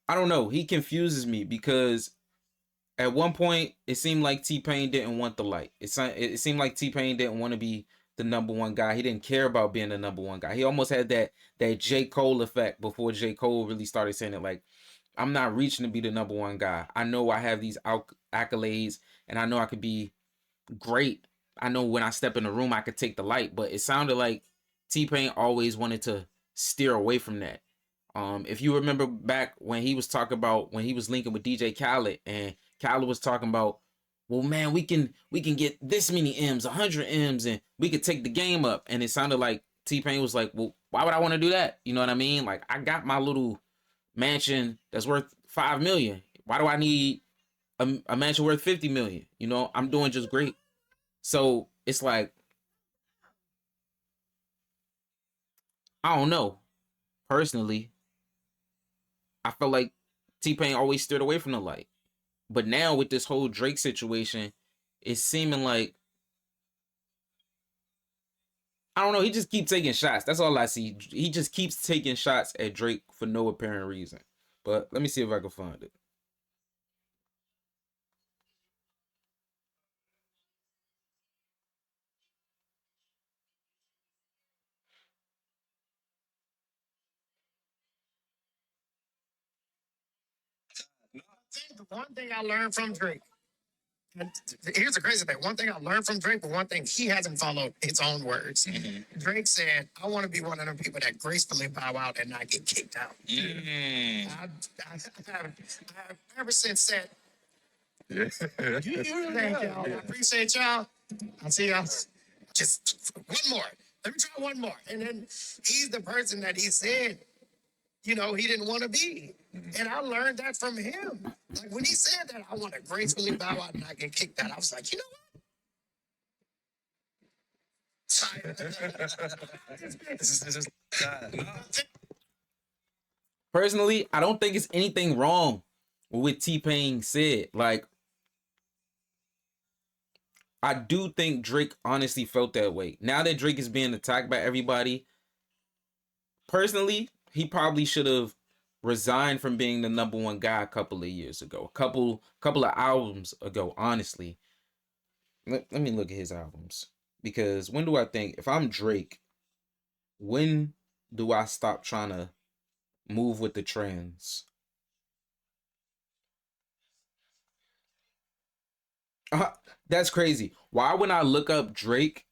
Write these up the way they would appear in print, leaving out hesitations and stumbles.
I don't know. He confuses me because at one point it seemed like T-Pain didn't want the light. It seemed like T-Pain didn't want to be the number one guy. He didn't care about being the number one guy. He almost had that J. Cole effect before J. Cole really started saying it, like, I'm not reaching to be the number one guy. I know I have these accolades and I know I could be great. I know when I step in the room I could take the light, but it sounded like T-Pain always wanted to steer away from that. If you remember back when he was talking about when he was linking with DJ Khaled, and Khaled was talking about, well, man, we can get this many M's, 100 M's, and we could take the game up. And it sounded like T-Pain was like, well, why would I want to do that? You know what I mean? Like, I got my little mansion that's worth 5 million. Why do I need a mansion worth 50 million? You know, I'm doing just great. So it's like, I don't know. Personally, I felt like T-Pain always steered away from the light. But now with this whole Drake situation, it's seeming like, I don't know, he just keeps taking shots. That's all I see. He just keeps taking shots at Drake for no apparent reason. But let me see if I can find it. The one thing I learned from Drake, and here's the crazy thing. One thing I learned from Drake, but one thing he hasn't followed his own words. Drake said, I want to be one of them people that gracefully bow out and not get kicked out. I've ever since said, thank y'all. I appreciate y'all. I'll see y'all. Just one more. Let me try one more. And then he's the person that he said, he didn't want to be. And I learned that from him. Like when he said that, I want to gracefully bow out and not get kicked out. I was like, you know what? Personally, I don't think it's anything wrong with what T-Pain said. Like, I do think Drake honestly felt that way. Now that Drake is being attacked by everybody, personally, he probably should have resigned from being the number one guy a couple of years ago, a couple of albums ago. Honestly, let me look at his albums, because when do I think, if I'm Drake, when do I stop trying to move with the trends? That's crazy. Why, when I look up Drake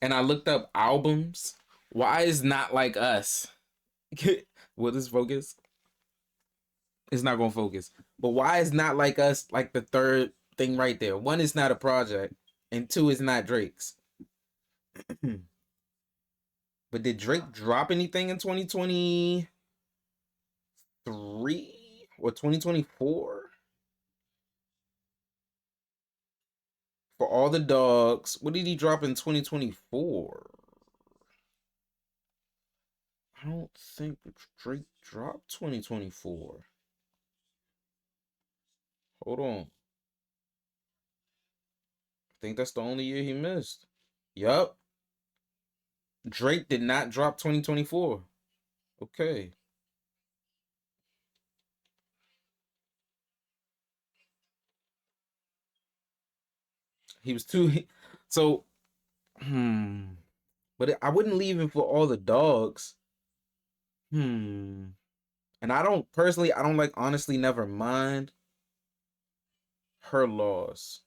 and I looked up albums, why is Not Like Us? Will this focus? It's not gonna focus. But why is Not Like Us like the third thing right there? One, is not a project, and two, is not Drake's. But did Drake drop anything in 2023 or 2024? For All the Dogs, what did he drop in 2024? I don't think Drake dropped 2024. Hold on. I think that's the only year he missed. Yup. Drake did not drop 2024. Okay. He was too. So, but I wouldn't leave him for All the Dogs. And I don't, personally, I don't like, honestly, never mind Her Loss.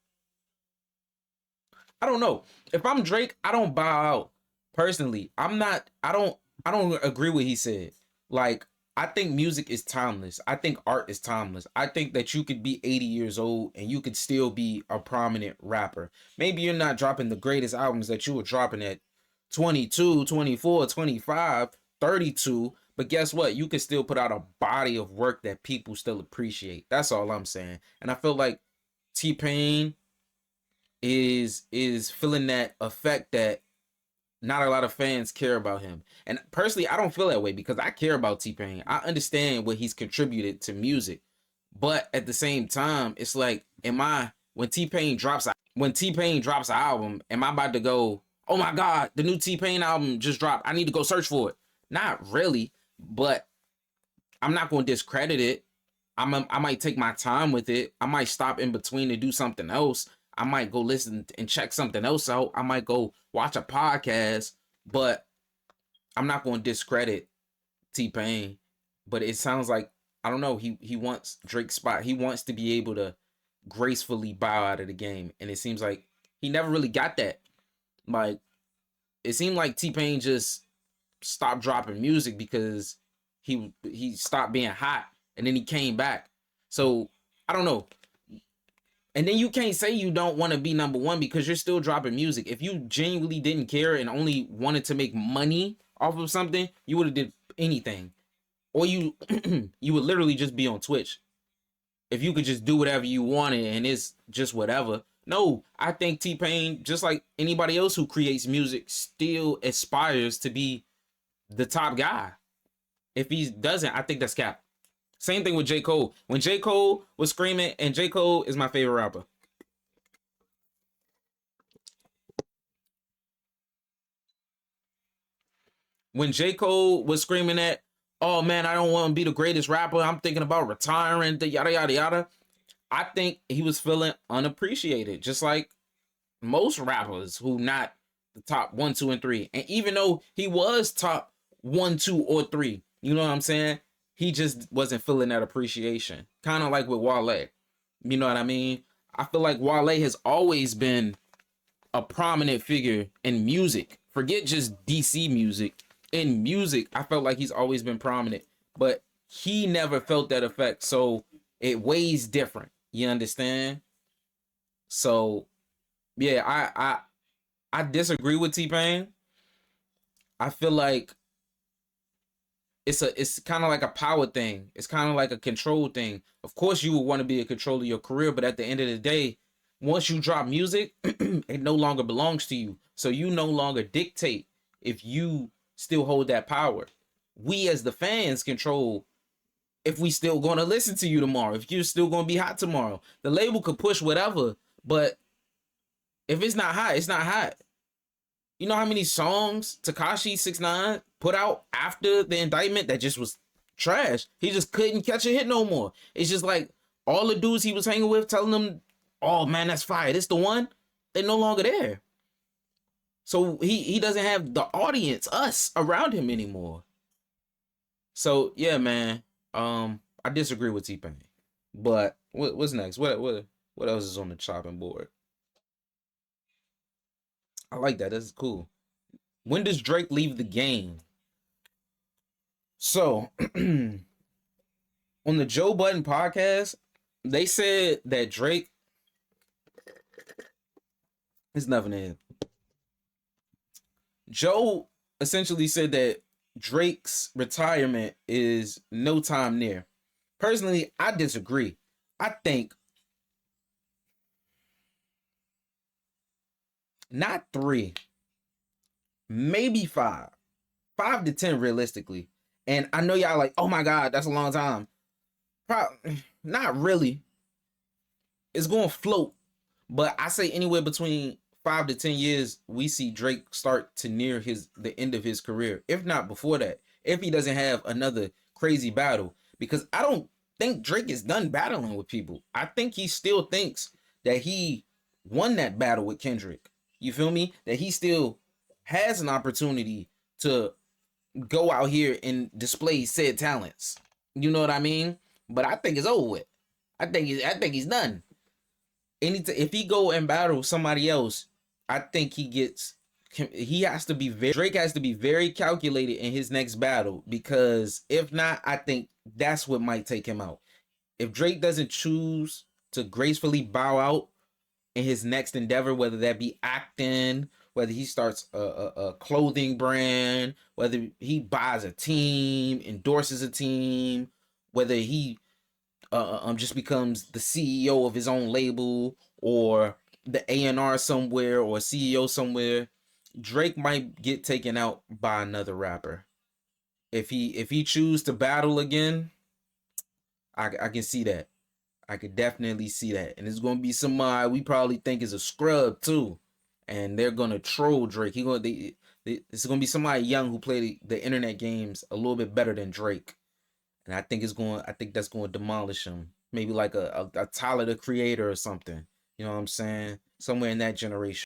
I don't know. If I'm Drake, I don't bow out. Personally, I don't agree with what he said. Like, I think music is timeless. I think art is timeless. I think that you could be 80 years old and you could still be a prominent rapper. Maybe you're not dropping the greatest albums that you were dropping at 22, 24, 25, 32, but guess what? You could still put out a body of work that people still appreciate. That's all I'm saying. And I feel like T-Pain is feeling that effect that not a lot of fans care about him. And personally, I don't feel that way because I care about T-Pain. I understand what he's contributed to music. But at the same time, it's like, when T-Pain drops an album, am I about to go, oh my God, the new T-Pain album just dropped, I need to go search for it? Not really. But I'm not going to discredit it. I might take my time with it. I might stop in between to do something else. I might go listen and check something else out. I might go watch a podcast, but I'm not going to discredit T-Pain. But it sounds like, I don't know, he wants Drake's spot. He wants to be able to gracefully bow out of the game, and it seems like he never really got that. Like, it seemed like T-Pain just stopped dropping music because he stopped being hot, and then he came back. So I don't know. And then you can't say you don't want to be number one because you're still dropping music. If you genuinely didn't care and only wanted to make money off of something, you would have did anything. Or you you would literally just be on Twitch. If you could just do whatever you wanted and it's just whatever. No, I think T-Pain, just like anybody else who creates music, still aspires to be the top guy. If he doesn't, I think that's cap. Same thing with J. Cole. When J. Cole was screaming, and J. Cole is my favorite rapper. When J. Cole was screaming at, oh man, I don't want to be the greatest rapper. I'm thinking about retiring, the yada, yada, yada. I think he was feeling unappreciated, just like most rappers who not the top 1, 2, and 3. And even though he was top 1, 2, or 3, you know what I'm saying? He just wasn't feeling that appreciation. Kind of like with Wale. You know what I mean? I feel like Wale has always been a prominent figure in music. Forget just DC music. In music, I felt like he's always been prominent. But he never felt that effect. So it weighs different. You understand? So yeah, I disagree with T-Pain. I feel like it's kind of like a power thing. It's kind of like a control thing. Of course, you would want to be in control of your career, but at the end of the day, once you drop music, it no longer belongs to you. So you no longer dictate if you still hold that power. We as the fans control if we still going to listen to you tomorrow, if you're still going to be hot tomorrow. The label could push whatever, but if it's not hot, it's not hot. You know how many songs Tekashi 6ix9ine put out after the indictment that just was trash? He just couldn't catch a hit no more. It's just like all the dudes he was hanging with telling them, oh man, that's fire. This the one. They're no longer there. So he doesn't have the audience, us, around him anymore. So yeah, man. I disagree with T-Pain. But what's next? What else is on the chopping board? I like that. That's cool. When does Drake leave the game? So, on the Joe Budden podcast, they said that Drake is nothing in. Joe essentially said that Drake's retirement is no time near. Personally, I disagree. I think not 3, maybe 5. 5 to 10 realistically. And I know y'all like, oh my God, that's a long time. Not really. It's going to float. But I say anywhere between 5 to 10 years, we see Drake start to near the end of his career. If not before that. If he doesn't have another crazy battle. Because I don't think Drake is done battling with people. I think he still thinks that he won that battle with Kendrick. You feel me? That he still has an opportunity to go out here and display said talents. You know what I mean? But I think it's over with. I think he's done. If he go and battle somebody else, I think he has to be Drake has to be very calculated in his next battle, because if not, I think that's what might take him out. If Drake doesn't choose to gracefully bow out in his next endeavor, whether that be acting, whether he starts a clothing brand, whether he buys a team, endorses a team, whether he just becomes the CEO of his own label or the A&R somewhere or CEO somewhere, Drake might get taken out by another rapper. If he choose to battle again, I can see that. I could definitely see that. And it's going to be somebody we probably think is a scrub too. And they're going to troll Drake. It's going to be somebody young who played the internet games a little bit better than Drake. and I think that's going to demolish him. Maybe like a Tyler the Creator or something. You know what I'm saying? Somewhere in that generation.